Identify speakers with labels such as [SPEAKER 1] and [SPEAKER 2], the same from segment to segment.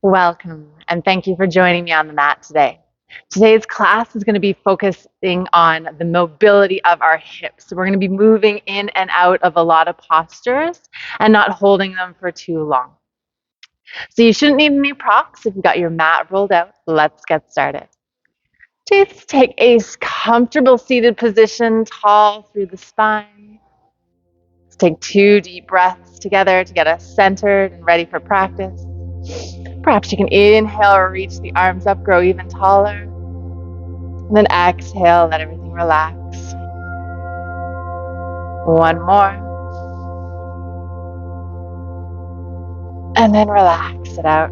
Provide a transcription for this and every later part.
[SPEAKER 1] Welcome, and thank you for joining me on the mat today. Today's class is going to be focusing on the mobility of our hips. So we're going to be moving in and out of a lot of postures and not holding them for too long. So you shouldn't need any props if you've got your mat rolled out. Let's get started. Just take a comfortable seated position, tall through the spine. Let's take 2 deep breaths together to get us centered and ready for practice. Perhaps you can inhale or reach the arms up, grow even taller. And then exhale, let everything relax. One more. And then relax it out.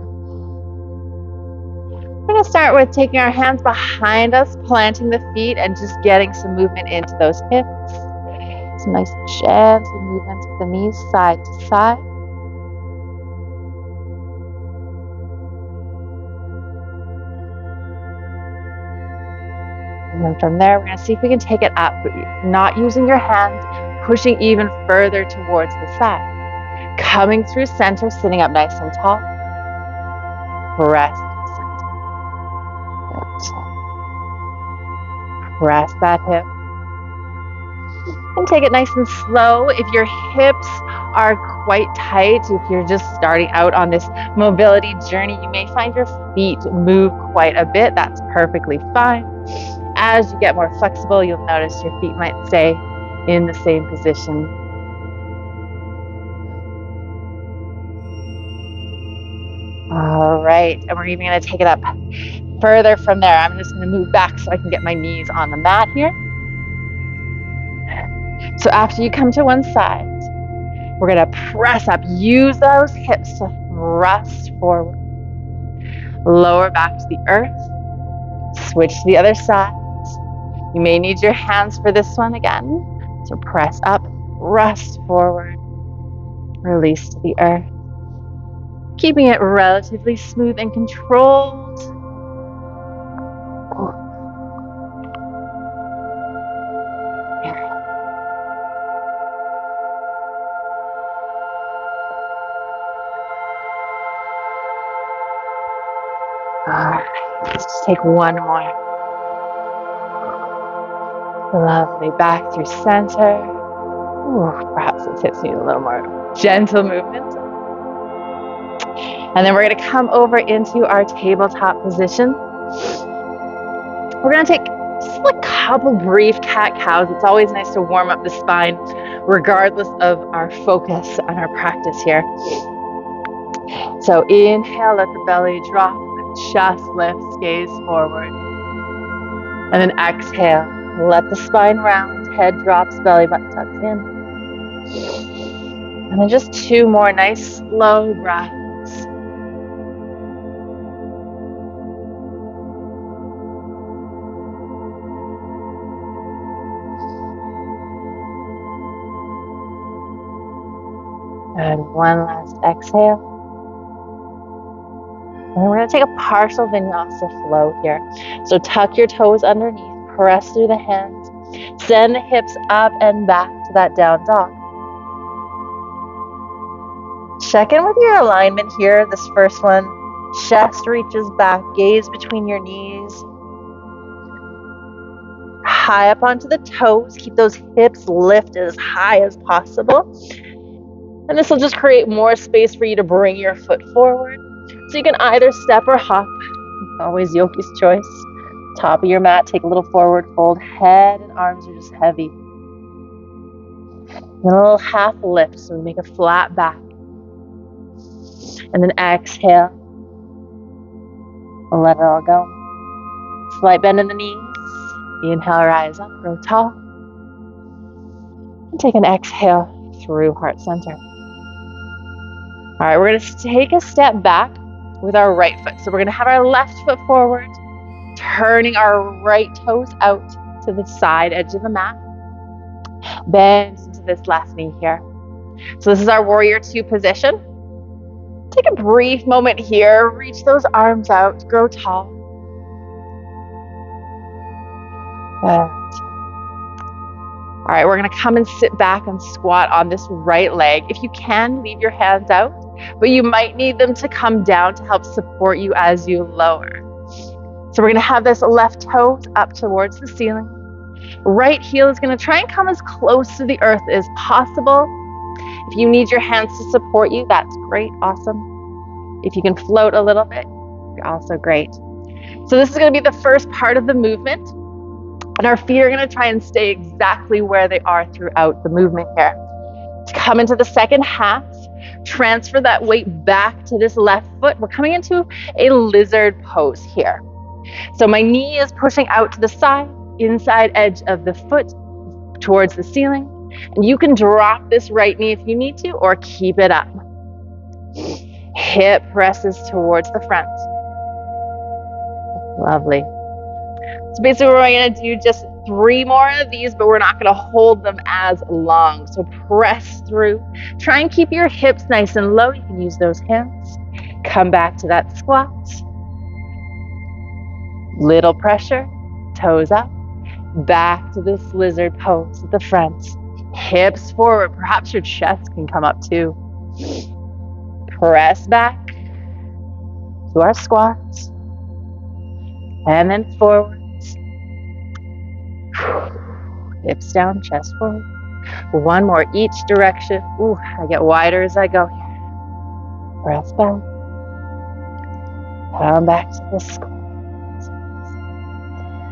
[SPEAKER 1] We're going to start with taking our hands behind us, planting the feet, and just getting some movement into those hips. Some nice gentle movements with the knees side to side. And then from there, we're going to see if we can take it up, not using your hands, pushing even further towards the side. Coming through center, sitting up nice and tall. Press center. Press that hip. And take it nice and slow. If your hips are quite tight, if you're just starting out on this mobility journey, you may find your feet move quite a bit. That's perfectly fine. As you get more flexible, you'll notice your feet might stay in the same position. All right, and we're even going to take it up further from there. I'm just going to move back so I can get my knees on the mat here. So after you come to one side, we're going to press up. Use those hips to thrust forward. Lower back to the earth. Switch to the other side. You may need your hands for this one again. So press up, thrust forward, release to the earth. Keeping it relatively smooth and controlled. Let's just take one more. Lovely. Back through center. Ooh, perhaps this hits me a little more gentle movement. And then we're going to come over into our tabletop position. We're going to take just a couple brief cat-cows. It's always nice to warm up the spine, regardless of our focus on our practice here. So inhale, let the belly drop, chest lifts, gaze forward. And then exhale, let the spine round, head drops, belly button tucks in. And then just 2 more nice slow breaths. And one last exhale. And we're going to take a partial Vinyasa flow here. So tuck your toes underneath, press through the hands, send the hips up and back to that down dog. Check in with your alignment here. This first one, chest reaches back, gaze between your knees. High up onto the toes, keep those hips lifted as high as possible. And this will just create more space for you to bring your foot forward. So you can either step or hop, always Yogis choice. Top of your mat, take a little forward fold. Head and arms are just heavy. Then a little half lift, so we make a flat back. And then exhale. Let it all go. Slight bend in the knees. Inhale, rise up, grow tall. And take an exhale through heart center. All right, we're going to take a step back with our right foot. So we're going to have our left foot forward, turning our right toes out to the side edge of the mat. Bend into this left knee here. So this is our warrior 2 position. Take a brief moment here, reach those arms out, grow tall. Good. All right, we're gonna come and sit back and squat on this right leg. If you can, leave your hands out, but you might need them to come down to help support you as you lower. So we're gonna have this left toe up towards the ceiling. Right heel is gonna try and come as close to the earth as possible. If you need your hands to support you, that's great, awesome. If you can float a little bit, you're also great. So this is gonna be the first part of the movement. And our feet are gonna try and stay exactly where they are throughout the movement here. To come into the second half, transfer that weight back to this left foot. We're coming into a lizard pose here. So my knee is pushing out to the side, inside edge of the foot towards the ceiling. And you can drop this right knee if you need to, or keep it up. Hip presses towards the front. Lovely. So basically we're going to do just 3 more of these, but we're not going to hold them as long. So press through. Try and keep your hips nice and low. You can use those hands. Come back to that squat. Little pressure, toes up. Back to this lizard pose at the front. Hips forward. Perhaps your chest can come up too. Press back to our squat. And then forward. Hips down, chest forward. 1 more each direction. Ooh, I get wider as I go here. Press back. Come back to the squat.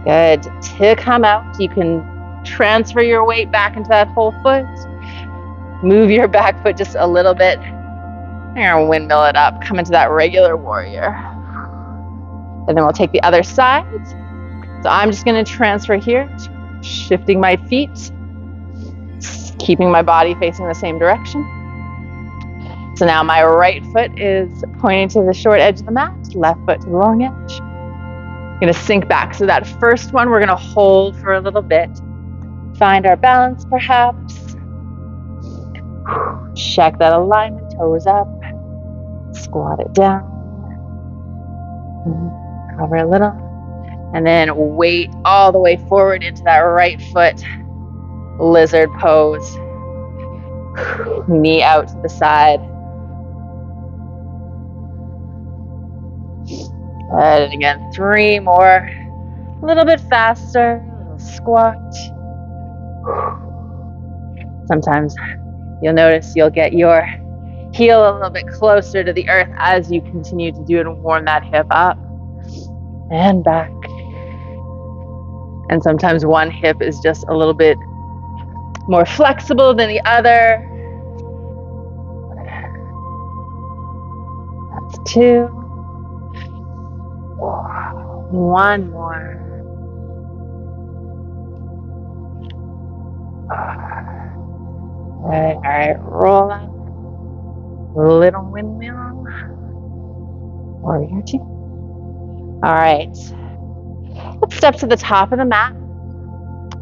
[SPEAKER 1] Good. To come out, you can transfer your weight back into that whole foot. Move your back foot just a little bit. You're gonna windmill it up. Come into that regular warrior. And then we'll take the other side. So I'm just gonna transfer here, shifting my feet, keeping my body facing the same direction. So now my right foot is pointing to the short edge of the mat, left foot to the long edge. I'm gonna sink back. So that first one, we're gonna hold for a little bit. Find our balance perhaps. Check that alignment, toes up. Squat it down. Cover a little. And then weight all the way forward into that right foot. Lizard pose. Knee out to the side. And again, 3 more. A little bit faster. A little squat. Sometimes you'll notice you'll get your heel a little bit closer to the earth as you continue to do it and warm that hip up. And back. And sometimes one hip is just a little bit more flexible than the other. That's 2. 1 more. All right, roll up. Little windmill. Warrior 2. All right. Let's step to the top of the mat.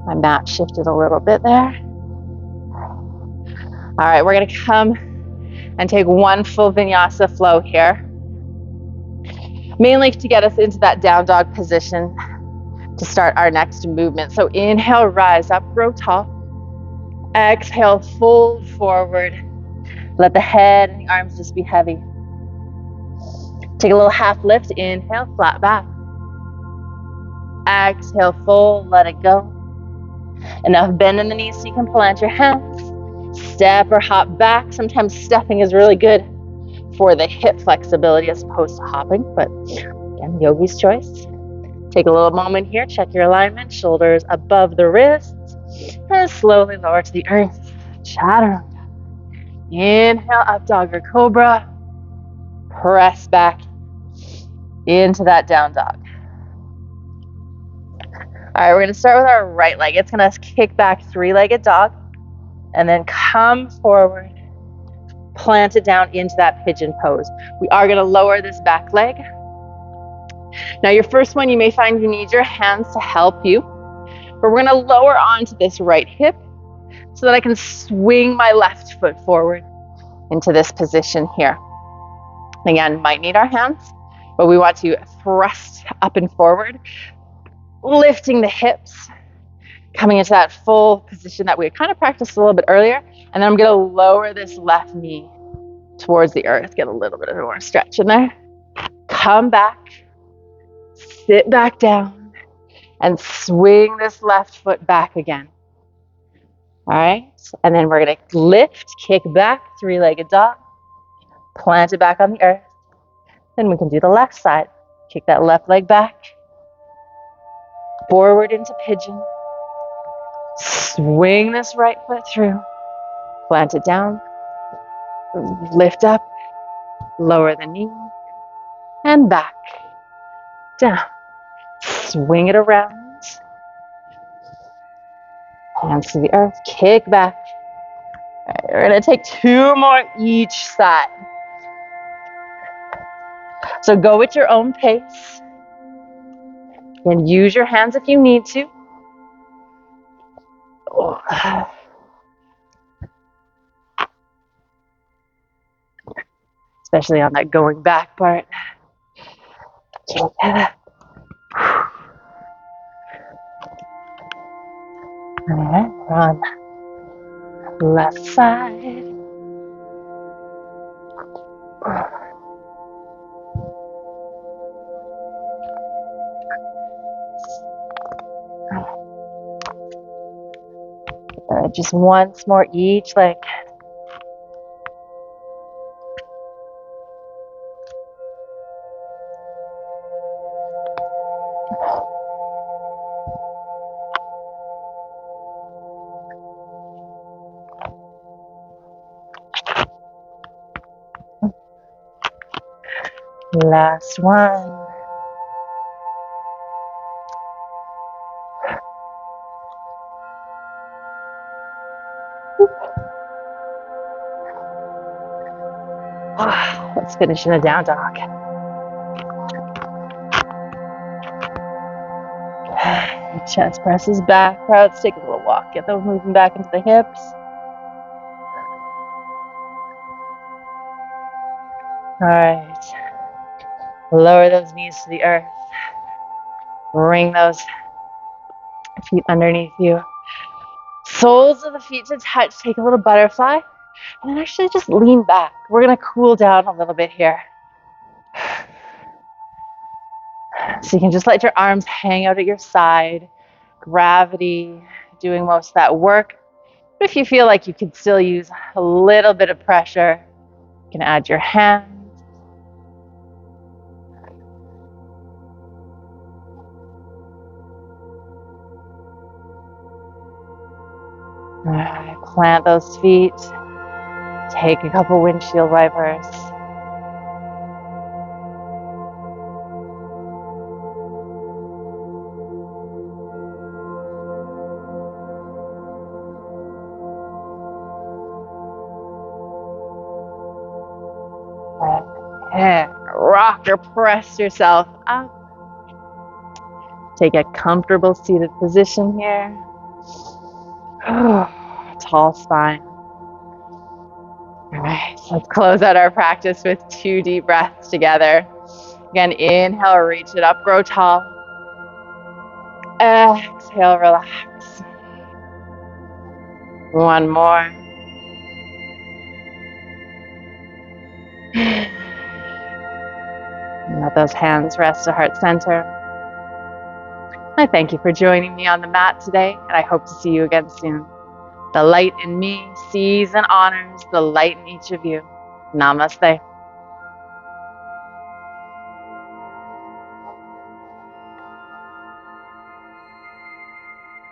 [SPEAKER 1] My mat shifted a little bit there. All right, we're gonna come and take 1 full vinyasa flow here. Mainly to get us into that down dog position to start our next movement. So inhale, rise up, grow tall. Exhale, fold forward. Let the head and the arms just be heavy. Take a little half lift, inhale, flat back. Exhale, fold, let it go. Enough bend in the knees so you can plant your hands. Step or hop back. Sometimes stepping is really good for the hip flexibility as opposed to hopping, but again, yogi's choice. Take a little moment here, check your alignment, shoulders above the wrists, and slowly lower to the earth. Chaturanga. Inhale, up dog or cobra. Press back into that down dog. All right, we're gonna start with our right leg. It's gonna kick back, 3-legged dog, and then come forward, plant it down into that pigeon pose. We are gonna lower this back leg. Now your first one, you may find you need your hands to help you, but we're gonna lower onto this right hip so that I can swing my left foot forward into this position here. Again, might need our hands, but we want to thrust up and forward, lifting the hips, Coming into that full position that we kind of practiced a little bit earlier. And then I'm going to lower this left knee towards the earth. Get a little bit of more stretch in there. Come back. Sit back down. And swing this left foot back again. All right. And then we're going to lift, kick back, three-legged dog. Plant it back on the earth. Then we can do the left side. Kick that left leg back. Forward into pigeon. Swing this right foot through. Plant it down. Lift up. Lower the knee. And back. Down. Swing it around. Hands to the earth. Kick back. All right, we're going to take 2 more each side. So go at your own pace. And use your hands if you need to. Especially on that going back part. All right, we're on left side. Just once more each leg. Last one. Let's finish in a down dog. Chest presses back. Let's take a little walk. Get those moving back into the hips. All right. Lower those knees to the earth. Bring those feet underneath you. Soles of the feet to touch. Take a little butterfly. And then actually just lean back. We're going to cool down a little bit here. So you can just let your arms hang out at your side. Gravity doing most of that work. But if you feel like you could still use a little bit of pressure, you can add your hands. All right, plant those feet. Take a couple windshield wipers. Rock or press yourself up. Take a comfortable seated position here. Tall spine. All right, so let's close out our practice with 2 deep breaths together. Again, inhale, reach it up, grow tall. Exhale, relax. One more. And let those hands rest to heart center. I thank you for joining me on the mat today, and I hope to see you again soon. The light in me sees and honors the light in each of you. Namaste.